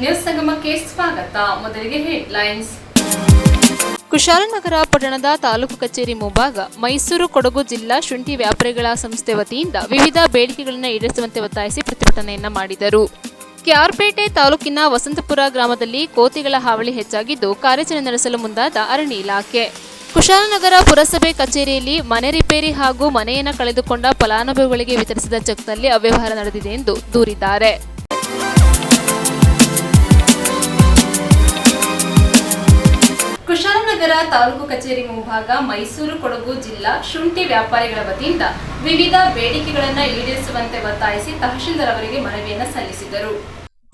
News ಸಂಗಮಕ್ಕೆ ಸ್ವಾಗತ. ಮೊದಲಿಗೆ headlines. Kushalnagar ಪಟ್ಟಣದ ತಾಲೂಕು ಕಚೇರಿ ಮುಂಭಾಗ ಮೈಸೂರು ಕೊಡಗು ಜಿಲ್ಲಾ ಶುಂಠಿ ವ್ಯಾಪಾರಿಗಳ ಸಂಸ್ಥೆ ವತಿಯಿಂದ ವಿವಿಧ ಬೇಡಿಕೆಗಳನ್ನು ಈಡೇರಿಸುವಂತೆ ಒತ್ತಾಯಿಸಿ ಪ್ರತಿಭಟನೆಯನ್ನ ಮಾಡಿದರು. ಕೆಆರ್ಪೇಟೆ ತಾಲೂಕಿನ ವಸಂತಪುರ ಗ್ರಾಮದಲ್ಲಿ ಕೋತಿಗಳ ಹಾವಳಿ ಹೆಚ್ಚಾಗಿದ್ದು ಕಾರ್ಯಾಚರಣೆ ನಡೆಸಲು ಮುಂದಾದ ಅರಣ್ಯ ಇಲಾಖೆ. ಕುಶಾಲನಗರ ಪುರಸಭೆ ಕಚೇರಿಯಲ್ಲಿ ಮನೆ ರಿಪೇರಿ ಹಾಗೂ ಮನೆಯನ್ನು ಕಳೆದುಕೊಂಡ ಫಲಾನುಭವಿಗಳಿಗೆ ವಿತರಿಸಿದ ಚೆಕ್ನಲ್ಲಿ ಅವ್ಯವಹಾರ ನಡೆದಿದೆ ಎಂದು ದೂರಿದ್ದಾರೆ. ಕುಶಾಲನಗರ ತಾಲೂಕು ಕಚೇರಿ ಮುಂಭಾಗ ಮೈಸೂರು ಕೊಡಗು ಜಿಲ್ಲಾ ಶುಂಠಿ ವ್ಯಾಪಾರಿಗಳ ವತಿಯಿಂದ ವಿವಿಧ ಬೇಡಿಕೆಗಳನ್ನು ಈಡೇರಿಸುವಂತೆ ಒತ್ತಾಯಿಸಿ ತಹಶೀಲ್ದಾರ್ ಅವರಿಗೆ ಮನವಿಯನ್ನು ಸಲ್ಲಿಸಿದರು.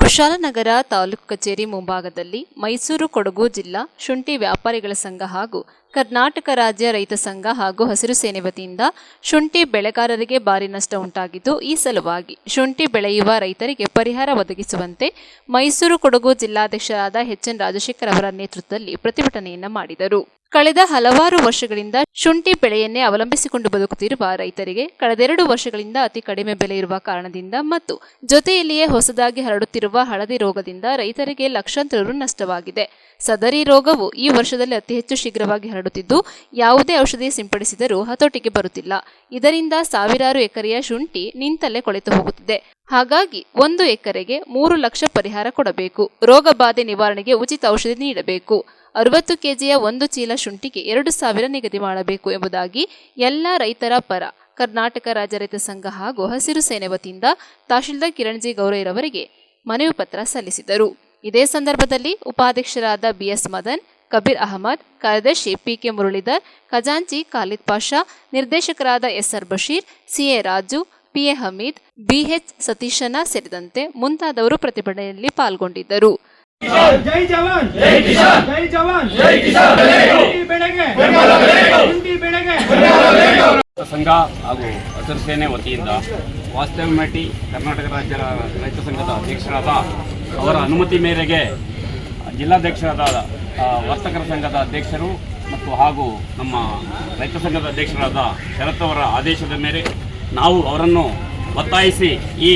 ಕುಶಾಲನಗರ ತಾಲೂಕು ಕಚೇರಿ ಮುಂಭಾಗದಲ್ಲಿ ಮೈಸೂರು ಕೊಡಗು ಜಿಲ್ಲಾ ಶುಂಠಿ ವ್ಯಾಪಾರಿಗಳ ಸಂಘ ಹಾಗೂ ಕರ್ನಾಟಕ ರಾಜ್ಯ ರೈತ ಸಂಘ ಹಾಗೂ ಹಸಿರು ಸೇನೆ ವತಿಯಿಂದ ಶುಂಠಿ ಬೆಳೆಗಾರರಿಗೆ ಭಾರಿ ನಷ್ಟ ಉಂಟಾಗಿದ್ದು, ಈ ಸಲುವಾಗಿ ಶುಂಠಿ ಬೆಳೆಯುವ ರೈತರಿಗೆ ಪರಿಹಾರ ಒದಗಿಸುವಂತೆ ಮೈಸೂರು ಕೊಡಗು ಜಿಲ್ಲಾಧ್ಯಕ್ಷರಾದ ಎಚ್.ಎನ್. ರಾಜಶೇಖರ್ ಅವರ ನೇತೃತ್ವದಲ್ಲಿ ಪ್ರತಿಭಟನೆಯನ್ನ ಮಾಡಿದರು. ಕಳೆದ ಹಲವಾರು ವರ್ಷಗಳಿಂದ ಶುಂಠಿ ಬೆಳೆಯನ್ನೇ ಅವಲಂಬಿಸಿಕೊಂಡು ಬದುಕುತ್ತಿರುವ ರೈತರಿಗೆ ಕಳೆದ 2 ವರ್ಷಗಳಿಂದ ಅತಿ ಕಡಿಮೆ ಬೆಲೆ ಇರುವ ಕಾರಣದಿಂದ ಮತ್ತು ಜೊತೆಯಲ್ಲಿಯೇ ಹೊಸದಾಗಿ ಹರಡುತ್ತಿರುವ ಹಳದಿ ರೋಗದಿಂದ ರೈತರಿಗೆ ಲಕ್ಷಾಂತರ ರು ನಷ್ಟವಾಗಿದೆ. ಸದರಿ ರೋಗವು ಈ ವರ್ಷದಲ್ಲಿ ಅತಿ ಹೆಚ್ಚು ಶೀಘ್ರವಾಗಿ ಹರಡುತ್ತಿದ್ದು, ಯಾವುದೇ ಔಷಧಿ ಸಿಂಪಡಿಸಿದರೂ ಹತೋಟಿಗೆ ಬರುತ್ತಿಲ್ಲ. ಇದರಿಂದ ಸಾವಿರಾರು ಎಕರೆಯ ಶುಂಠಿ ನಿಂತಲ್ಲೇ ಕೊಳೆತು ಹೋಗುತ್ತಿದೆ. ಹಾಗಾಗಿ 1 ಎಕರೆಗೆ 3 ಲಕ್ಷ ಪರಿಹಾರ ಕೊಡಬೇಕು. ರೋಗ ಬಾಧೆ ನಿವಾರಣೆಗೆ ಉಚಿತ ಔಷಧಿ ನೀಡಬೇಕು. 60 ಕೆಜಿಯ 1 ಚೀಲ ಶುಂಠಿಗೆ 2,000 ನಿಗದಿ ಮಾಡಬೇಕು ಎಂಬುದಾಗಿ ಎಲ್ಲ ರೈತರ ಪರ ಕರ್ನಾಟಕ ರಾಜ್ಯ ರೈತ ಸಂಘ ಹಾಗೂ ಹಸಿರು ಸೇನೆ ವತಿಯಿಂದ ತಹಶೀಲ್ದಾರ್ ಕಿರಣ್ ಜಿ ಗೌರಯ್ಯರವರಿಗೆ ಮನವಿ ಪತ್ರ ಸಲ್ಲಿಸಿದರು. ಇದೇ ಸಂದರ್ಭದಲ್ಲಿ ಉಪಾಧ್ಯಕ್ಷರಾದ ಬಿಎಸ್ ಮದನ್, ಕಬೀರ್ ಅಹಮದ್, ಕಾರ್ಯದರ್ಶಿ ಪಿಕೆ ಮುರಳೀಧರ್, ಖಜಾಂಚಿ ಖಾಲಿದ್ ಪಾಷಾ, ನಿರ್ದೇಶಕರಾದ SR Basheer, CA Raju, PA Hameed, BH ಸತೀಶನ ಸೇರಿದಂತೆ ಮುಂತಾದವರು ಪ್ರತಿಭಟನೆಯಲ್ಲಿ ಪಾಲ್ಗೊಂಡಿದ್ದರು. ಜೈ ಜವಾನ್ ಜೈ ಕಿಸಾನ್, ಜೈ ಜವಾನ್ ಜೈ ಕಿಸಾನ್, ಸಂಘ ಹಾಗೂ ಹಸಿರು ಸೇನೆ ವತಿಯಿಂದ ವಾಸ್ತವ್ಯಮೇಟಿ ಕರ್ನಾಟಕ ರಾಜ್ಯ ರೈತ ಸಂಘದ ಅಧ್ಯಕ್ಷರಾದ ಅವರ ಅನುಮತಿ ಮೇರೆಗೆ ಜಿಲ್ಲಾಧ್ಯಕ್ಷರಾದ ವರ್ತಕರ ಸಂಘದ ಅಧ್ಯಕ್ಷರು ಮತ್ತು ಹಾಗೂ ನಮ್ಮ ರೈತ ಸಂಘದ ಅಧ್ಯಕ್ಷರಾದ ಶರತ್ ಅವರ ಆದೇಶದ ಮೇರೆಗೆ ನಾವು ಅವರನ್ನು ಒತ್ತಾಯಿಸಿ ಈ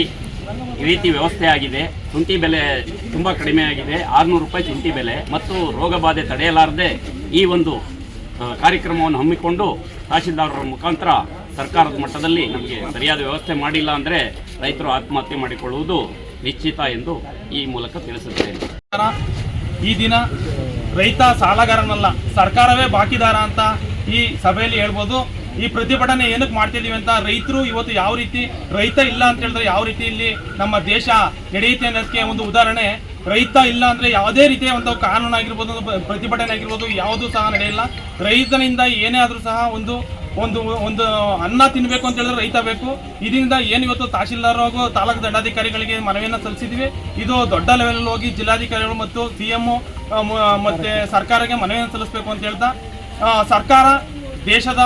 ರೀತಿ ವ್ಯವಸ್ಥೆ ಆಗಿದೆ. ಶುಂಠಿ ಬೆಲೆ ತುಂಬ ಕಡಿಮೆ ಆಗಿದೆ. 600 ರೂಪಾಯಿ ಶುಂಠಿ ಬೆಲೆ ಮತ್ತು ರೋಗ ಬಾಧೆ ತಡೆಯಲಾರದೆ ಈ ಒಂದು ಕಾರ್ಯಕ್ರಮವನ್ನು ಹಮ್ಮಿಕೊಂಡು ತಹಶೀಲ್ದಾರರ ಮುಖಾಂತರ ಸರ್ಕಾರದ ಮಟ್ಟದಲ್ಲಿ ನಮಗೆ ಸರಿಯಾದ ವ್ಯವಸ್ಥೆ ಮಾಡಿಲ್ಲ ಅಂದರೆ ರೈತರು ಆತ್ಮಹತ್ಯೆ ಮಾಡಿಕೊಳ್ಳುವುದು ನಿಶ್ಚಿತ ಎಂದು ಈ ಮೂಲಕ ತಿಳಿಸುತ್ತೇನೆ. ಈ ದಿನ ರೈತ ಸಾಲಗಾರನಲ್ಲ, ಸರ್ಕಾರವೇ ಬಾಕಿದಾರ ಅಂತ ಈ ಸಭೆಯಲ್ಲಿ ಹೇಳ್ಬೋದು. ಈ ಪ್ರತಿಭಟನೆ ಏನಕ್ಕೆ ಮಾಡ್ತಿದ್ದೀವಿ ಅಂತ, ರೈತರು ಇವತ್ತು ಯಾವ ರೀತಿ ರೈತ ಇಲ್ಲ ಅಂತ ಹೇಳಿದ್ರೆ ಯಾವ ರೀತಿ ಇಲ್ಲಿ ನಮ್ಮ ದೇಶ ನಡೆಯುತ್ತೆ ಅನ್ನೋದಕ್ಕೆ ಒಂದು ಉದಾಹರಣೆ. ರೈತ ಇಲ್ಲ ಅಂದರೆ ಯಾವುದೇ ರೀತಿಯ ಒಂದು ಕಾನೂನು ಆಗಿರ್ಬೋದು, ಪ್ರತಿಭಟನೆ ಆಗಿರ್ಬೋದು, ಯಾವುದೂ ಸಹ ನಡೆಯಲ್ಲ. ರೈತನಿಂದ ಏನೇ ಆದರೂ ಸಹ ಒಂದು ಒಂದು ಒಂದು ಅನ್ನ ತಿನ್ನಬೇಕು ಅಂತ ಹೇಳಿದ್ರೆ ರೈತ ಬೇಕು. ಇದರಿಂದ ಏನು ಇವತ್ತು ತಹಶೀಲ್ದಾರ್ ಹಾಗೂ ತಾಲೂಕು ದಂಡಾಧಿಕಾರಿಗಳಿಗೆ ಮನವಿಯನ್ನು ಸಲ್ಲಿಸಿದ್ವಿ. ಇದು ದೊಡ್ಡ ಲೆವೆಲ್ ಹೋಗಿ ಜಿಲ್ಲಾಧಿಕಾರಿಗಳು ಮತ್ತು CM ಮತ್ತು ಸರ್ಕಾರಕ್ಕೆ ಮನವಿಯನ್ನು ಸಲ್ಲಿಸಬೇಕು ಅಂತ ಹೇಳ್ತಾ, ಸರ್ಕಾರ ದೇಶದ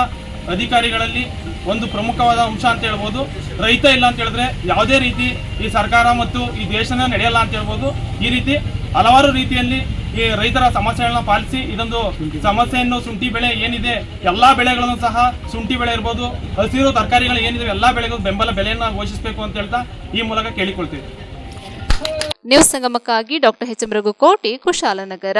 ಅಧಿಕಾರಿಗಳಲ್ಲಿ ಒಂದು ಪ್ರಮುಖವಾದ ಅಂಶ ಅಂತ ಹೇಳ್ಬೋದು. ರೈತ ಇಲ್ಲ ಅಂತ ಹೇಳಿದ್ರೆ ಯಾವುದೇ ರೀತಿ ಈ ಸರ್ಕಾರ ಮತ್ತು ಈ ದೇಶನ ನಡೆಯಲ್ಲ ಅಂತ ಹೇಳ್ಬೋದು. ಈ ರೀತಿ ಹಲವಾರು ರೀತಿಯಲ್ಲಿ ಈ ರೈತರ ಸಮಸ್ಯೆಗಳನ್ನ ಪಾಲಿಸಿ ಇದೊಂದು ಸಮಸ್ಯೆಯನ್ನು, ಶುಂಠಿ ಬೆಳೆ ಏನಿದೆ ಎಲ್ಲ ಬೆಳೆಗಳನ್ನು ಸಹ, ಶುಂಠಿ ಬೆಳೆ ಇರ್ಬೋದು, ಹಸಿರು ತರಕಾರಿಗಳು ಏನಿದೆ ಎಲ್ಲ ಬೆಳೆಗೂ ಬೆಂಬಲ ಬೆಲೆಯನ್ನು ಘೋಷಿಸಬೇಕು ಅಂತ ಹೇಳ್ತಾ ಈ ಮೂಲಕ ಕೇಳಿಕೊಳ್ತೀವಿ. ನ್ಯೂಸ್ ಸಂಗಮಕ್ಕಾಗಿ ಡಾಕ್ಟರ್ ಎಚ್.ಎಂ. ರಘುಕೋಟಿ, ಕುಶಾಲನಗರ.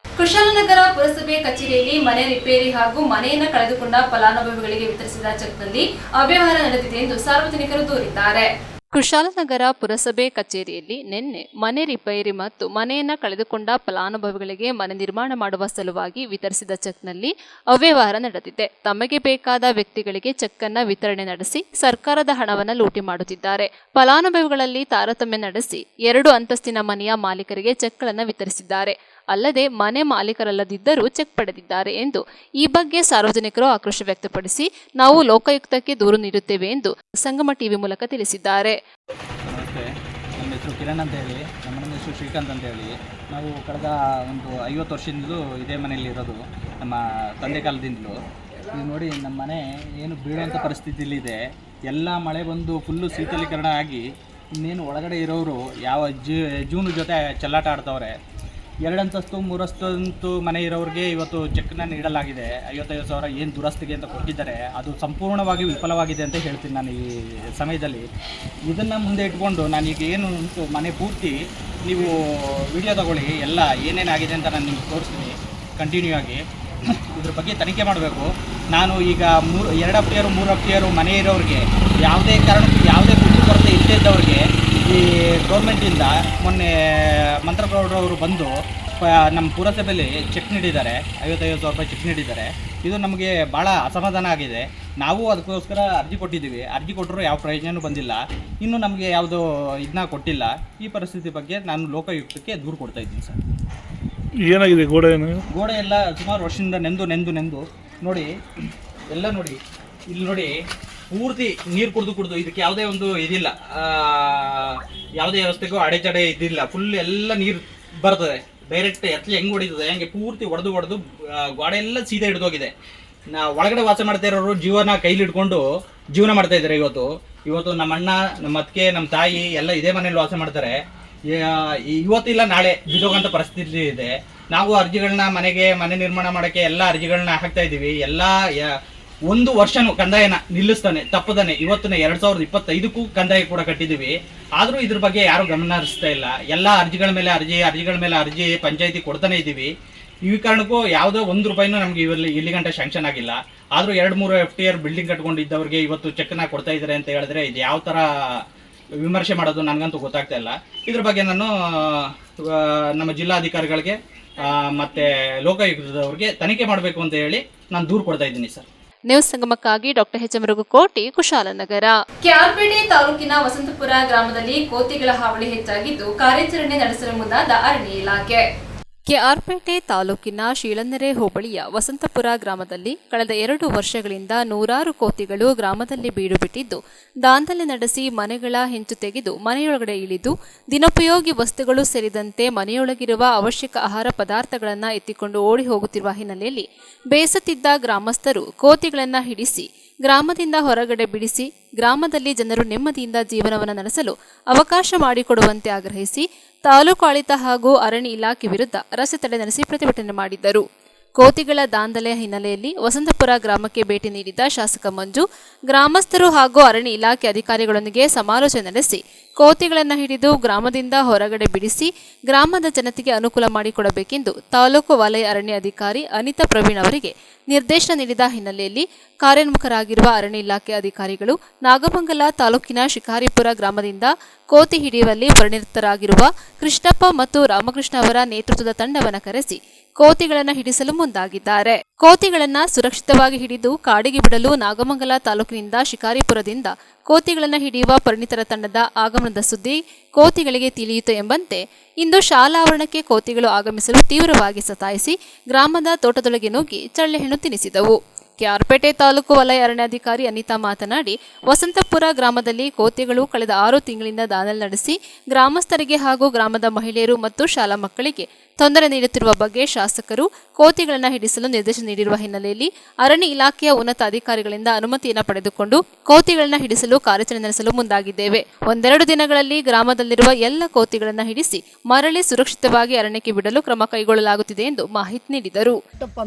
ಕುಶಾಲನಗರ ಪುರಸಭೆ ಕಚೇರಿಯಲ್ಲಿ ಮನೆ ರಿಪೇರಿ ಹಾಗೂ ಮನೆಯನ್ನು ಕಳೆದುಕೊಂಡ ಫಲಾನುಭವಿಗಳಿಗೆ ವಿತರಿಸಿದ ಚೆಕ್ನಲ್ಲಿ ಅವ್ಯವಹಾರ ನಡೆದಿದೆ ಎಂದು ಸಾರ್ವಜನಿಕರು ದೂರಿದ್ದಾರೆ. ಕುಶಾಲನಗರ ಪುರಸಭೆ ಕಚೇರಿಯಲ್ಲಿ ನಿನ್ನೆ ಮನೆ ರಿಪೇರಿ ಮತ್ತು ಮನೆಯನ್ನು ಕಳೆದುಕೊಂಡ ಫಲಾನುಭವಿಗಳಿಗೆ ಮನೆ ನಿರ್ಮಾಣ ಮಾಡುವ ಸಲುವಾಗಿ ವಿತರಿಸಿದ ಚೆಕ್ನಲ್ಲಿ ಅವ್ಯವಹಾರ ನಡೆದಿದೆ. ತಮಗೆ ಬೇಕಾದ ವ್ಯಕ್ತಿಗಳಿಗೆ ಚೆಕ್ಕನ್ನು ವಿತರಣೆ ನಡೆಸಿ ಸರ್ಕಾರದ ಹಣವನ್ನು ಲೂಟಿ ಮಾಡುತ್ತಿದ್ದಾರೆ. ಫಲಾನುಭವಿಗಳಲ್ಲಿ ತಾರತಮ್ಯ ನಡೆಸಿ 2 ಅಂತಸ್ತಿನ ಮನೆಯ ಮಾಲೀಕರಿಗೆ ಚೆಕ್ಗಳನ್ನು ವಿತರಿಸಿದ್ದಾರೆ. ಅಲ್ಲದೆ ಮನೆ ಮಾಲೀಕರಲ್ಲದಿದ್ದರೂ ಚೆಕ್ ಪಡೆದಿದ್ದಾರೆ ಎಂದು ಈ ಬಗ್ಗೆ ಸಾರ್ವಜನಿಕರು ಆಕ್ರೋಶ ವ್ಯಕ್ತಪಡಿಸಿ ನಾವು ಲೋಕಾಯುಕ್ತಕ್ಕೆ ದೂರು ನೀಡುತ್ತೇವೆ ಎಂದು ಸಂಗಮ ಟಿವಿ ಮೂಲಕ ತಿಳಿಸಿದ್ದಾರೆ. ನಮಸ್ತೆ, ನಮ್ಮ ಹೆಸರು ಕಿರಣ್ ಅಂತ ಹೇಳಿ, ನಮ್ಮ ಹೆಸರು ಶ್ರೀಕಾಂತ್ ಅಂತ ಹೇಳಿ. ನಾವು ಕಳೆದ ಒಂದು 50 ವರ್ಷದಿಂದಲೂ ಇದೇ ಮನೆಯಲ್ಲಿ ಇರೋದು, ನಮ್ಮ ತಂದೆ ಕಾಲದಿಂದಲೂ. ಇದು ನೋಡಿ, ನಮ್ಮ ಮನೆ ಏನು ಬೀಳುವಂಥ ಪರಿಸ್ಥಿತಿಲಿದೆ. ಎಲ್ಲ ಮಳೆ ಬಂದು ಫುಲ್ಲು ಶೀತಲೀಕರಣ ಆಗಿ ಇನ್ನೇನು ಒಳಗಡೆ ಇರೋರು ಯಾವ ಜೂನು ಜೊತೆ ಚೆಲ್ಲಾಟ ಆಡ್ತವ್ರೆ. 2 ಅಂತಸ್ತು 3 ಅಂತಸ್ತು ಮನೆ ಇರೋರಿಗೆ ಇವತ್ತು ಚೆಕ್ನ ನೀಡಲಾಗಿದೆ. 55,000 ಏನು ದುರಸ್ತಿಗೆ ಅಂತ ಕೊಟ್ಟಿದ್ದಾರೆ, ಅದು ಸಂಪೂರ್ಣವಾಗಿ ವಿಫಲವಾಗಿದೆ ಅಂತ ಹೇಳ್ತೀನಿ ನಾನು ಈ ಸಮಯದಲ್ಲಿ. ಇದನ್ನು ಮುಂದೆ ಇಟ್ಕೊಂಡು ನಾನೀಗ ಏನು ಉಂಟು ಮನೆ ಪೂರ್ತಿ ನೀವು ವಿಡಿಯೋ ತಗೊಳ್ಳಿ, ಎಲ್ಲ ಏನೇನಾಗಿದೆ ಅಂತ ನಾನು ನಿಮ್ಗೆ ತೋರಿಸ್ತೀನಿ ಕಂಟಿನ್ಯೂ ಆಗಿ. ಇದ್ರ ಬಗ್ಗೆ ತನಿಖೆ ಮಾಡಬೇಕು. ನಾನು ಈಗ 2 ಅಪ್ಟಿಯರು 3 ಅಪ್ಟಿಯರು ಮನೆ ಇರೋರಿಗೆ ಯಾವುದೇ ಕಾರಣಕ್ಕೂ ಯಾವುದೇ ಕುಂದು ಕೊರತೆ ಇಲ್ಲದಿದ್ದವ್ರಿಗೆ ಈ ಗೌರ್ಮೆಂಟಿಂದ ಮೊನ್ನೆ ಮಂತ್ರಗೌಡರವರು ಬಂದು ನಮ್ಮ ಪುರಸಭೆಯಲ್ಲಿ ಚೆಕ್ ನೀಡಿದ್ದಾರೆ, 55,000 ರೂಪಾಯಿ ಚೆಕ್ ನೀಡಿದ್ದಾರೆ. ಇದು ನಮಗೆ ಭಾಳ ಅಸಮಾಧಾನ ಆಗಿದೆ. ನಾವು ಅದಕ್ಕೋಸ್ಕರ ಅರ್ಜಿ ಕೊಟ್ಟಿದ್ದೀವಿ. ಅರ್ಜಿ ಕೊಟ್ಟರು ಯಾವ ಪ್ರಯೋಜನವೂ ಬಂದಿಲ್ಲ. ಇನ್ನೂ ನಮಗೆ ಯಾವುದೋ ಇದನ್ನ ಕೊಟ್ಟಿಲ್ಲ. ಈ ಪರಿಸ್ಥಿತಿ ಬಗ್ಗೆ ನಾನು ಲೋಕಾಯುಕ್ತಕ್ಕೆ ದೂರು ಕೊಡ್ತಾ ಇದ್ದೀನಿ ಸರ್. ಏನಾಗಿದೆ ಗೋಡೆ ಎಲ್ಲ ಸುಮಾರು ವರ್ಷದಿಂದ ನೆಂದು ನೋಡಿ, ಎಲ್ಲ ನೋಡಿ, ಇಲ್ಲಿ ನೋಡಿ, ಪೂರ್ತಿ ನೀರು ಕುಡಿದು ಇದಕ್ಕೆ ಯಾವುದೇ ಒಂದು ಇದಿಲ್ಲ, ಯಾವುದೇ ವ್ಯವಸ್ಥೆಗೂ ಅಡೆತಡೆ ಇದಿಲ್ಲ. ಫುಲ್ ಎಲ್ಲ ನೀರು ಬರ್ತದೆ ಡೈರೆಕ್ಟ್ ಎತ್ತಲಿ ಹೆಂಗೆ ಹೊಡಿತದೆ ಹಂಗೆ ಪೂರ್ತಿ ಹೊಡೆದು ಗೋಡೆ ಎಲ್ಲ ಸೀದಾ ಹಿಡಿದೋಗಿದೆ. ಒಳಗಡೆ ವಾಸ ಮಾಡ್ತಾ ಇರೋರು ಜೀವನ ಕೈಲಿಡ್ಕೊಂಡು ಜೀವನ ಮಾಡ್ತಾ ಇದ್ದಾರೆ. ಇವತ್ತು ನಮ್ಮ ಅಣ್ಣ, ನಮ್ಮ ಅತ್ತಿಗೆ, ನಮ್ಮ ತಾಯಿ ಎಲ್ಲ ಇದೇ ಮನೇಲಿ ವಾಸ ಮಾಡ್ತಾರೆ. ಇವತ್ತಿಲ್ಲ ನಾಳೆ ಬಿದ್ದೋಗಂತ ಪರಿಸ್ಥಿತಿ ಇದೆ. ನಾವು ಅರ್ಜಿಗಳನ್ನ ಮನೆ ನಿರ್ಮಾಣ ಮಾಡೋಕ್ಕೆ ಎಲ್ಲ ಅರ್ಜಿಗಳನ್ನ ಹಾಕ್ತಾ ಇದ್ದೀವಿ. ಎಲ್ಲ 1 ವರ್ಷನೂ ಕಂದಾಯನ ನಿಲ್ಲಿಸ್ತಾನೆ ತಪ್ಪದಾನೆ. ಇವತ್ತಿನ 2025ಕ್ಕೂ ಕಂದಾಯ ಕೂಡ ಕಟ್ಟಿದ್ದೀವಿ. ಆದರೂ ಇದ್ರ ಬಗ್ಗೆ ಯಾರು ಗಮನ ಹರಿಸ್ತಾ ಇಲ್ಲ. ಎಲ್ಲ ಅರ್ಜಿಗಳ ಮೇಲೆ ಅರ್ಜಿ ಪಂಚಾಯತಿ ಕೊಡ್ತಾನೆ ಇದ್ದೀವಿ. ಈ ಕಾರಣಕ್ಕೂ ಯಾವುದೋ 1 ರೂಪಾಯಿನೂ ನಮಗೆ ಇಲ್ಲಿ ಗಂಟೆ ಶಾಂಕ್ಷನ್ ಆಗಿಲ್ಲ. ಆದರೂ 2-3 FTR ಬಿಲ್ಡಿಂಗ್ ಕಟ್ಕೊಂಡಿದ್ದವ್ರಿಗೆ ಇವತ್ತು ಚೆಕ್ನ ಕೊಡ್ತಾ ಇದ್ದಾರೆ ಅಂತ ಹೇಳಿದ್ರೆ ಇದು ಯಾವ ಥರ ವಿಮರ್ಶೆ ಮಾಡೋದು ನನಗಂತೂ ಗೊತ್ತಾಗ್ತಾ ಇಲ್ಲ. ಇದ್ರ ಬಗ್ಗೆ ನಾನು ನಮ್ಮ ಜಿಲ್ಲಾಧಿಕಾರಿಗಳಿಗೆ ಮತ್ತೆ ಲೋಕಾಯುಕ್ತದವ್ರಿಗೆ ತನಿಖೆ ಮಾಡಬೇಕು ಅಂತ ಹೇಳಿ ನಾನು ದೂರು ಕೊಡ್ತಾ ಇದ್ದೀನಿ ಸರ್. ನ್ಯೂಸ್ ಸಂಗಮಕ್ಕಾಗಿ ಡಾಕ್ಟರ್ ಎಚ್ ಮೃಗಕೋಟಿ, ಕುಶಾಲನಗರ. ಕೆಆರ್ಪೇಟೆ ತಾಲೂಕಿನ ವಸಂತಪುರ ಗ್ರಾಮದಲ್ಲಿ ಕೋತಿಗಳ ಹಾವಳಿ ಹೆಚ್ಚಾಗಿದ್ದು ಕಾರ್ಯಾಚರಣೆ ನಡೆಸಲು ಮುಂದಾದ ಅರಣ್ಯ ಇಲಾಖೆ. ಕೆಆರ್ಪೇಟೆ ತಾಲೂಕಿನ ಶೀಳನೆರೆ ಹೋಬಳಿಯ ವಸಂತಪುರ ಗ್ರಾಮದಲ್ಲಿ ಕಳೆದ 2 ವರ್ಷಗಳಿಂದ ನೂರಾರು ಕೋತಿಗಳು ಗ್ರಾಮದಲ್ಲಿ ಬೀಡು ಬಿಟ್ಟಿದ್ದು ದಾಂಧಲೆ ನಡೆಸಿ ಮನೆಗಳ ಹೆಂಚು ತೆಗೆದು ಮನೆಯೊಳಗಡೆ ಇಳಿದು ದಿನೋಪಯೋಗಿ ವಸ್ತುಗಳು ಸೇರಿದಂತೆ ಮನೆಯೊಳಗಿರುವ ಅವಶ್ಯಕ ಆಹಾರ ಪದಾರ್ಥಗಳನ್ನು ಎತ್ತಿಕೊಂಡು ಓಡಿ ಹೋಗುತ್ತಿರುವ ಹಿನ್ನೆಲೆಯಲ್ಲಿ ಬೇಸತ್ತಿದ್ದ ಗ್ರಾಮಸ್ಥರು ಕೋತಿಗಳನ್ನು ಹಿಡಿಸಿ ಗ್ರಾಮದಿಂದ ಹೊರಗಡೆ ಬಿಡಿಸಿ ಗ್ರಾಮದಲ್ಲಿ ಜನರು ನೆಮ್ಮದಿಯಿಂದ ಜೀವನವನ್ನು ನಡೆಸಲು ಅವಕಾಶ ಮಾಡಿಕೊಡುವಂತೆ ಆಗ್ರಹಿಸಿ ತಾಲೂಕು ಆಡಳಿತ ಹಾಗೂ ಅರಣ್ಯ ಇಲಾಖೆ ವಿರುದ್ಧ ರಸ್ತೆ ತಡೆ ನಡೆಸಿ ಪ್ರತಿಭಟನೆ ಮಾಡಿದ್ದರು. ಕೋತಿಗಳ ದಾಂಧಲೆ ಹಿನ್ನೆಲೆಯಲ್ಲಿ ವಸಂತಪುರ ಗ್ರಾಮಕ್ಕೆ ಭೇಟಿ ನೀಡಿದ್ದ ಶಾಸಕ ಮಂಜು ಗ್ರಾಮಸ್ಥರು ಹಾಗೂ ಅರಣ್ಯ ಇಲಾಖೆ ಅಧಿಕಾರಿಗಳೊಂದಿಗೆ ಸಮಾಲೋಚನೆ ನಡೆಸಿ ಕೋತಿಗಳನ್ನು ಹಿಡಿದು ಗ್ರಾಮದಿಂದ ಹೊರಗಡೆ ಬಿಡಿಸಿ ಗ್ರಾಮದ ಜನತೆಗೆ ಅನುಕೂಲ ಮಾಡಿಕೊಡಬೇಕೆಂದು ತಾಲೂಕು ವಲಯ ಅರಣ್ಯ ಅಧಿಕಾರಿ ಅನಿತಾ ಪ್ರವೀಣ್ ಅವರಿಗೆ ನಿರ್ದೇಶನ ನೀಡಿದ ಹಿನ್ನೆಲೆಯಲ್ಲಿ ಕಾರ್ಯೋನ್ಮುಖರಾಗಿರುವ ಅರಣ್ಯ ಇಲಾಖೆ ಅಧಿಕಾರಿಗಳು ನಾಗಮಂಗಲ ತಾಲೂಕಿನ ಶಿಕಾರಿಪುರ ಗ್ರಾಮದಿಂದ ಕೋತಿ ಹಿಡಿಯುವಲ್ಲಿ ಪರಿಣಿತರಾಗಿರುವ ಕೃಷ್ಣಪ್ಪ ಮತ್ತು ರಾಮಕೃಷ್ಣ ಅವರ ನೇತೃತ್ವದ ತಂಡವನ್ನು ಕರೆಸಿ ಕೋತಿಗಳನ್ನು ಹಿಡಿಸಲು ಮುಂದಾಗಿದ್ದಾರೆ. ಕೋತಿಗಳನ್ನು ಸುರಕ್ಷಿತವಾಗಿ ಹಿಡಿದು ಕಾಡಿಗೆ ಬಿಡಲು ನಾಗಮಂಗಲ ತಾಲೂಕಿನಿಂದ ಶಿಕಾರಿಪುರದಿಂದ ಕೋತಿಗಳನ್ನು ಹಿಡಿಯುವ ಪರಿಣಿತರ ತಂಡದ ಆಗಮನದ ಸುದ್ದಿ ಕೋತಿಗಳಿಗೆ ತಿಳಿಯಿತು ಎಂಬಂತೆ ಇಂದು ಶಾಲಾ ಆವರಣಕ್ಕೆ ಕೋತಿಗಳು ಆಗಮಿಸಲು ತೀವ್ರವಾಗಿ ಸತಾಯಿಸಿ ಗ್ರಾಮದ ತೋಟದೊಳಗೆ ನುಗ್ಗಿ ಚಳ್ಳೆಹಣ್ಣು ತಿನ್ನಿಸಿದವು. ಕೆಆರ್ಪೇಟೆ ತಾಲೂಕು ವಲಯ ಅರಣ್ಯಾಧಿಕಾರಿ ಅನಿತಾ ಮಾತನಾಡಿ, ವಸಂತಪುರ ಗ್ರಾಮದಲ್ಲಿ ಕೋತಿಗಳು ಕಳೆದ 6 ತಿಂಗಳಿಂದ ದಾಂಧಲೆ ನಡೆಸಿ ಗ್ರಾಮಸ್ಥರಿಗೆ ಹಾಗೂ ಗ್ರಾಮದ ಮಹಿಳೆಯರು ಮತ್ತು ಶಾಲಾ ಮಕ್ಕಳಿಗೆ ತೊಂದರೆ ನೀಡುತ್ತಿರುವ ಬಗ್ಗೆ ಶಾಸಕರು ಕೋತಿಗಳನ್ನು ಹಿಡಿಸಲು ನಿರ್ದೇಶನ ನೀಡಿರುವ ಹಿನ್ನೆಲೆಯಲ್ಲಿ ಅರಣ್ಯ ಇಲಾಖೆಯ ಉನ್ನತ ಅಧಿಕಾರಿಗಳಿಂದ ಅನುಮತಿಯನ್ನು ಪಡೆದುಕೊಂಡು ಕೋತಿಗಳನ್ನು ಹಿಡಿಸಲು ಕಾರ್ಯಾಚರಣೆ ನಡೆಸಲು ಮುಂದಾಗಿದ್ದೇವೆ. 1-2 ದಿನಗಳಲ್ಲಿ ಗ್ರಾಮದಲ್ಲಿರುವ ಎಲ್ಲ ಕೋತಿಗಳನ್ನು ಹಿಡಿಸಿ ಮರಳಿ ಸುರಕ್ಷಿತವಾಗಿ ಅರಣ್ಯಕ್ಕೆ ಬಿಡಲು ಕ್ರಮ ಕೈಗೊಳ್ಳಲಾಗುತ್ತಿದೆ ಎಂದು ಮಾಹಿತಿ ನೀಡಿದರು.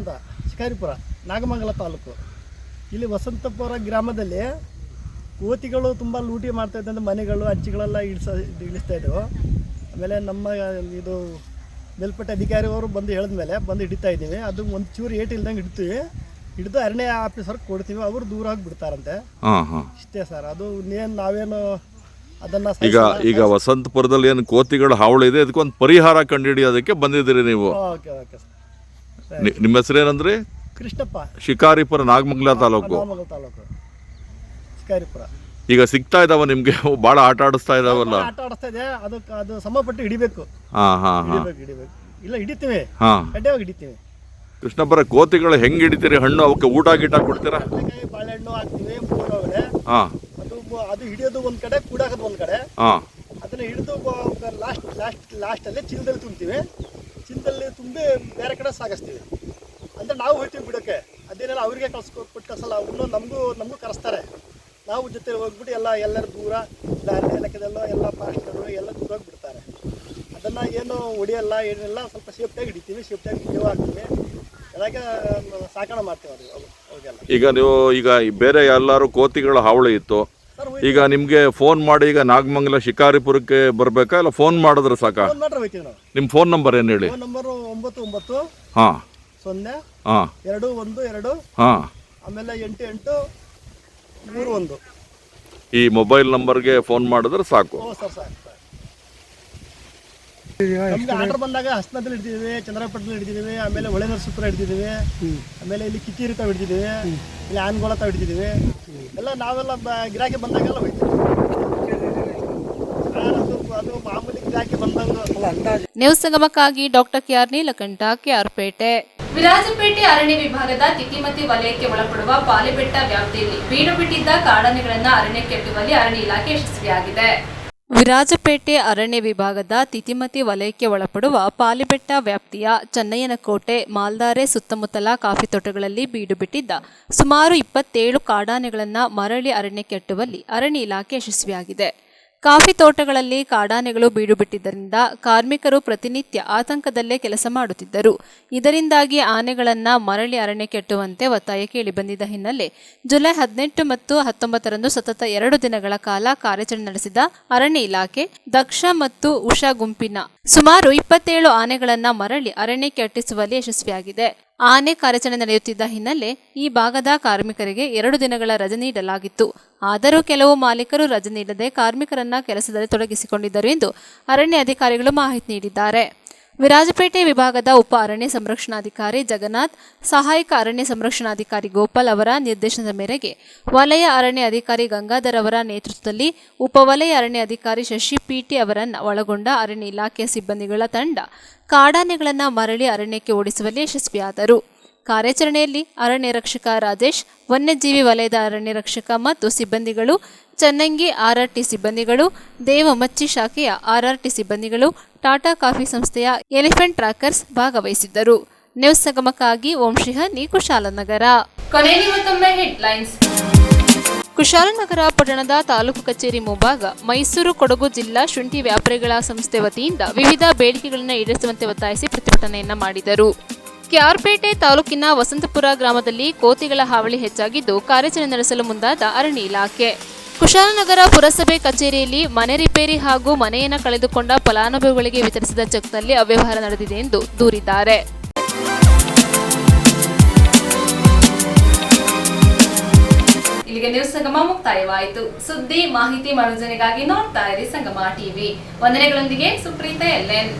ಶಿಕಾರಿಪುರ ನಾಗಮಂಗಲ ತಾಲೂಕು ಇಲ್ಲಿ ವಸಂತಪುರ ಗ್ರಾಮದಲ್ಲಿ ಕೋತಿಗಳು ತುಂಬ ಲೂಟಿ ಮಾಡ್ತಾ ಇದ್ದಂಥ ಮನೆಗಳು ಅಜ್ಜಿಗಳೆಲ್ಲ ಇಳಿಸ್ತಾ ಇದ್ದವು. ಆಮೇಲೆ ನಮ್ಮ ಇದು ಮೇಲ್ಪಟ್ಟ ಅಧಿಕಾರಿಯವರು ಬಂದು ಹೇಳಿದ್ಮೇಲೆ ಬಂದು ಹಿಡಿತಾ ಇದ್ದೀವಿ. ಅದು ಒಂದು ಚೂರು ಏಟು ಇಲ್ದಂಗೆ ಹಿಡಿದು ಅರಣ್ಯ ಆಫೀಸರ್ಗೆ ಕೊಡ್ತೀವಿ, ಅವರು ದೂರ ಹೋಗಿ ಬಿಡ್ತಾರಂತೆ. ಇಷ್ಟೇ ಸರ್. ಅದು ನಾವೇನು ಅದನ್ನು ಈಗ ವಸಂತಪುರದಲ್ಲಿ ಏನು ಕೋತಿಗಳ ಹಾವಳಿ ಇದೆ, ಅದಕ್ಕೊಂದು ಪರಿಹಾರ ಕಂಡುಹಿಡಿಯೋದಕ್ಕೆ ಬಂದಿದ್ದೀರಿ ನೀವು. Okay okay sir. ನಿಮ್ಮ ಹೆಸರೇನಂದ್ರಿ? ಕೃಷ್ಣಪ್ಪ, ಶಿಕಾರಿಪುರ, ನಾಗಮಂಗಲ ತಾಲೂಕು. ಶಿಕಾರಿಪುರ. ಈಗ ಸಿಗ್ತಾ ಇದಾವ ನಿಮ್ಗೆ? ಬಹಳ ಆಟ ಆಡಿಸ್ತಾ ಇದಾವಲ್ಲ? ಆಟ ಆಡಿಸ್ತಾ ಇದೆ. ಅದು ಸಮಪಟ್ಟು ಹಿಡಿಬೇಕು. ಹಿಡಿಬೇಕು. ಇಲ್ಲ ಹಿಡಿತೀವಿ, ಗಡ್ಡೆವಾಗಿ ಹಿಡಿತೀವಿ. ಕೃಷ್ಣಪ್ಪರ, ಕೋತಿಗಳು ಹೆಂಗ್ ಹಿಡಿತೀರಿ? ಹಣ್ಣು ಅವಕ್ಕೆ ಊಟ ಗೀಟ ಕೊಡ್ತೀರಾ? ಬಾಳೆಹಣ್ಣು ಹಾಕ್ತೀವಿ ಒಳಗಡೆ. ಅದು ಹಿಡಿಯೋದು ಒಂದ್ ಕಡೆ, ಕೂಡಾಕೋದು ಒಂದ್ ಕಡೆ. ಅದನ್ನ ಹಿಡಿದು ಲಾಸ್ಟಲ್ಲಿ ಚೀಲದಲ್ಲಿ ತುಂಬ್ತೀವಿ. ಚೀಲದಲ್ಲಿ ತುಂಬಿ ಬೇರೆ ಕಡೆ ಸಾಗಿಸ್ತೀವಿ. ಅಂದ್ರೆ ನಾವು ಹೋಗ್ತೀವಿ ಬಿಡೋಕೆ. ಅದೇನೆಲ್ಲ ಅವ್ರಿಗೆ ಕೊಟ್ಟು ಕಳ್ಸಲ್ಲ. ಅವನು ನಮಗೂ ಕರೆಸ್ತಾರೆ. ನಾವು ಜೊತೆ ಹೋಗ್ಬಿಟ್ಟು ಎಲ್ಲರೂ ದೂರ ಅರಣ್ಯ ಇಲಾಖೆದೆಲ್ಲ ಎಲ್ಲ ಪಾಸ್ಟರು ಎಲ್ಲ ದೂರ ಬಿಡ್ತಾರೆ. ಅದನ್ನು ಏನು ಹೊಡಿಯಲ್ಲ ಏನಿಲ್ಲ, ಸ್ವಲ್ಪ ಸೇಫ್ಟಿಯಾಗಿ ಹಿಡಿತೀವಿ, ಸೇಫ್ಟಿಯಾಗಿ ಮೇವು ಹಾಕ್ತೀವಿ, ಅದಕ್ಕೆ ಸಾಕಣೆ ಮಾಡ್ತೀವಿ ಅವಾಗೆಲ್ಲ. ಈಗ ನೀವು ಬೇರೆ ಎಲ್ಲರೂ ಕೋತಿಗಳ ಹಾವಳಿ ಇತ್ತು, ಈಗ ನಿಮಗೆ ಫೋನ್ ಮಾಡಿ ಈಗ ನಾಗಮಂಗಲ ಶಿಕಾರಿಪುರಕ್ಕೆ ಬರಬೇಕಾ ಇಲ್ಲ ಫೋನ್ ಮಾಡಿದ್ರೆ ಸಾಕಾ? ಫೋನ್ ಮಾಡ್ರೆ ಹೋಗ್ತೀವಿ ನಾವು. ನಿಮ್ಮ ಫೋನ್ ನಂಬರ್ ಏನು ಹೇಳಿ? ಫೋನ್ ನಂಬರು 99 ಹಾಂ 0 ಹಾಂ 212 ಹಾಂ ಆಮೇಲೆ 8831. ಈ ಮೊಬೈಲ್ ನಂಬರ್ಗೆ ಫೋನ್ ಮಾಡಿದ್ರೆ ಸಾಕು. ಓ ಸರ್ ಸಾಕು. ನಮ್ಗೆ ಆರ್ಡರ್ ಬಂದಾಗ ಹಸ್ತನದಲ್ಲಿ ಹಿಡ್ತಿದ್ದೀವಿ, ಚಂದ್ರಪಟ್ಟಣದಲ್ಲಿ ಹಿಡ್ತಿದ್ದೀವಿ, ಆಮೇಲೆ ಹೊಳೆ ನರಸೀಪುರ ಹಿಡ್ತಿದ್ದೀವಿ, ಆಮೇಲೆ ಇಲ್ಲಿ ಕಿಕ್ಕೀರಿ ತಾವು ಹಿಡ್ತಿದ್ದೀವಿ, ಇಲ್ಲಿ ಆನ್ಗೋಳ ತಾವು ಹಿಡ್ತಿದ್ದೀವಿ. ಎಲ್ಲ ನಾವೆಲ್ಲ ಗಿರಾಕಿ ಬಂದಾಗೆಲ್ಲ ಹೋಗ್ತೀವಿ. ಅದು ಮಾಮೂಲಿ ಗಿರಾಕಿ ಬಂದಂಗೆ. ನ್ಯೂಸ್ ಸಂಗಮಕ್ಕಾಗಿ ಡಾಕ್ಟರ್ ಕೆಆರ್ ನೀಲಕಂಠ, ಕೆಆರ್ಪೇಟೆ. ವಿರಾಜಪೇಟೆ ಅರಣ್ಯ ವಿಭಾಗದ ತಿತಿಮತಿ ವಲಯಕ್ಕೆ ಒಳಪಡುವ ಪಾಲಿಬೆಟ್ಟ ವ್ಯಾಪ್ತಿಯಲ್ಲಿ ಬೀಡು ಬಿಟ್ಟಿದ್ದ ಕಾಡಾನೆಗಳನ್ನು ಅರಣ್ಯಕ್ಕೆಟ್ಟುವಲ್ಲಿ ಅರಣ್ಯ ಇಲಾಖೆ ಯಶಸ್ವಿಯಾಗಿದೆ. ವಿರಾಜಪೇಟೆ ಅರಣ್ಯ ವಿಭಾಗದ ತಿತಿಮತಿ ವಲಯಕ್ಕೆ ಒಳಪಡುವ ಪಾಲಿಬೆಟ್ಟ ವ್ಯಾಪ್ತಿಯ ಚನ್ನಯ್ಯನಕೋಟೆ, ಮಾಲ್ದಾರೆ ಸುತ್ತಮುತ್ತಲ ಕಾಫಿ ತೋಟಗಳಲ್ಲಿ ಬೀಡು ಬಿಟ್ಟಿದ್ದ ಸುಮಾರು 27 ಕಾಡಾನೆಗಳನ್ನು ಮರಳಿ ಅರಣ್ಯಕ್ಕೆಟ್ಟುವಲ್ಲಿ ಅರಣ್ಯ ಇಲಾಖೆ ಯಶಸ್ವಿಯಾಗಿದೆ. ಕಾಫಿ ತೋಟಗಳಲ್ಲಿ ಕಾಡಾನೆಗಳು ಬೀಡು ಬಿಟ್ಟಿದ್ದರಿಂದ ಕಾರ್ಮಿಕರು ಪ್ರತಿನಿತ್ಯ ಆತಂಕದಲ್ಲೇ ಕೆಲಸ ಮಾಡುತ್ತಿದ್ದರು. ಇದರಿಂದಾಗಿ ಆನೆಗಳನ್ನು ಮರಳಿ ಅರಣ್ಯಕ್ಕೆಟ್ಟುವಂತೆ ಒತ್ತಾಯ ಕೇಳಿಬಂದಿದ್ದ ಹಿನ್ನೆಲೆ ಜುಲೈ 18 ಮತ್ತು 19ರಂದು ಸತತ 2 ದಿನಗಳ ಕಾಲ ಕಾರ್ಯಾಚರಣೆ ನಡೆಸಿದ ಅರಣ್ಯ ಇಲಾಖೆ ದಕ್ಷ ಮತ್ತು ಉಷಾ ಗುಂಪಿನ ಸುಮಾರು 27 ಆನೆಗಳನ್ನು ಮರಳಿ ಅರಣ್ಯಕ್ಕೆ ಅಟ್ಟಿಸುವಲ್ಲಿ ಯಶಸ್ವಿಯಾಗಿದೆ. ಆನೆ ಕಾರ್ಯಾಚರಣೆ ನಡೆಯುತ್ತಿದ್ದ ಹಿನ್ನೆಲೆ ಈ ಭಾಗದ ಕಾರ್ಮಿಕರಿಗೆ 2 ದಿನಗಳ ರಜೆ ನೀಡಲಾಗಿತ್ತು. ಆದರೂ ಕೆಲವು ಮಾಲೀಕರು ರಜೆ ನೀಡದೆ ಕಾರ್ಮಿಕರನ್ನ ಕೆಲಸದಲ್ಲಿ ತೊಡಗಿಸಿಕೊಂಡಿದ್ದರು ಎಂದು ಅರಣ್ಯ ಅಧಿಕಾರಿಗಳು ಮಾಹಿತಿ ನೀಡಿದ್ದಾರೆ. ವಿರಾಜಪೇಟೆ ವಿಭಾಗದ ಉಪ ಅರಣ್ಯ ಸಂರಕ್ಷಣಾಧಿಕಾರಿ ಜಗನ್ನಾಥ್, ಸಹಾಯಕ ಅರಣ್ಯ ಸಂರಕ್ಷಣಾಧಿಕಾರಿ ಗೋಪಾಲ್ ಅವರ ನಿರ್ದೇಶನದ ಮೇರೆಗೆ ವಲಯ ಅರಣ್ಯ ಅಧಿಕಾರಿ ಗಂಗಾಧರ್ ಅವರ ನೇತೃತ್ವದಲ್ಲಿ ಉಪವಲಯ ಅರಣ್ಯ ಅಧಿಕಾರಿ ಶಶಿ ಪಿಟಿ ಅವರನ್ನು ಒಳಗೊಂಡ ಅರಣ್ಯ ಇಲಾಖೆಯ ಸಿಬ್ಬಂದಿಗಳ ತಂಡ ಕಾಡಾನೆಗಳನ್ನು ಮರಳಿ ಅರಣ್ಯಕ್ಕೆ ಓಡಿಸುವಲ್ಲಿ ಯಶಸ್ವಿಯಾದರು. ಕಾರ್ಯಾಚರಣೆಯಲ್ಲಿ ಅರಣ್ಯ ರಕ್ಷಕ ರಾಜೇಶ್, ವನ್ಯಜೀವಿ ವಲಯದ ಅರಣ್ಯ ರಕ್ಷಕ ಮತ್ತು ಸಿಬ್ಬಂದಿಗಳು, ಚನ್ನಂಗಿ ಆರ್ಆರ್ಟಿ ಸಿಬ್ಬಂದಿಗಳು, ದೇವಮಚ್ಚಿ ಶಾಖೆಯ ಆರ್ಆರ್ಟಿ ಸಿಬ್ಬಂದಿಗಳು, ಟಾಟಾ ಕಾಫಿ ಸಂಸ್ಥೆಯ ಎಲಿಫೆಂಟ್ ಟ್ರ್ಯಾಕರ್ಸ್ ಭಾಗವಹಿಸಿದ್ದರು. ನ್ಯೂಸ್ ಸಂಗಮಕ್ಕಾಗಿ ಓಂಶಿಹನಿ, ಕುಶಾಲನಗರ. ಕೊನೆಯಲ್ಲಿ ಮತ್ತೊಮ್ಮೆ ಹೆಡ್ಲೈನ್ಸ್. ಕುಶಾಲನಗರ ಪಟ್ಟಣದ ತಾಲೂಕು ಕಚೇರಿ ಮುಂಭಾಗ ಮೈಸೂರು ಕೊಡಗು ಜಿಲ್ಲಾ ಶುಂಠಿ ವ್ಯಾಪಾರಿಗಳ ಸಂಸ್ಥೆ ವತಿಯಿಂದ ವಿವಿಧ ಬೇಡಿಕೆಗಳನ್ನು ಈಡೇರಿಸುವಂತೆ ಒತ್ತಾಯಿಸಿ ಪ್ರತಿಭಟನೆಯನ್ನ ಮಾಡಿದರು. ಕೆಆರ್ಪೇಟೆ ತಾಲೂಕಿನ ವಸಂತಪುರ ಗ್ರಾಮದಲ್ಲಿ ಕೋತಿಗಳ ಹಾವಳಿ ಹೆಚ್ಚಾಗಿದ್ದು ಕಾರ್ಯಾಚರಣೆ ನಡೆಸಲು ಮುಂದಾದ ಅರಣ್ಯ ಇಲಾಖೆ. ಕುಶಾಲನಗರ ಪುರಸಭೆ ಕಚೇರಿಯಲ್ಲಿ ಮನೆ ರಿಪೇರಿ ಹಾಗೂ ಮನೆಯನ್ನು ಕಳೆದುಕೊಂಡ ಫಲಾನುಭವಿಗಳಿಗೆ ವಿತರಿಸಿದ ಚೆಕ್ನಲ್ಲಿ ಅವ್ಯವಹಾರ ನಡೆದಿದೆ ಎಂದು ದೂರಿದ್ದಾರೆ. ಇಲ್ಲಿಗೆ ನ್ಯೂಸ್ ಸಂಗಮ ಮುಕ್ತಾಯವಾಯಿತು. ಸುದ್ದಿ, ಮಾಹಿತಿ, ಮನೋರಂಜನೆಗಾಗಿ ನೋಡ್ತಾ ಇರಿ ಸಂಗಮ ಟಿವಿ. ವಂದನೆಗಳೊಂದಿಗೆ ಸುಪ್ರೀತಾ ಎಲ್ಎನ್.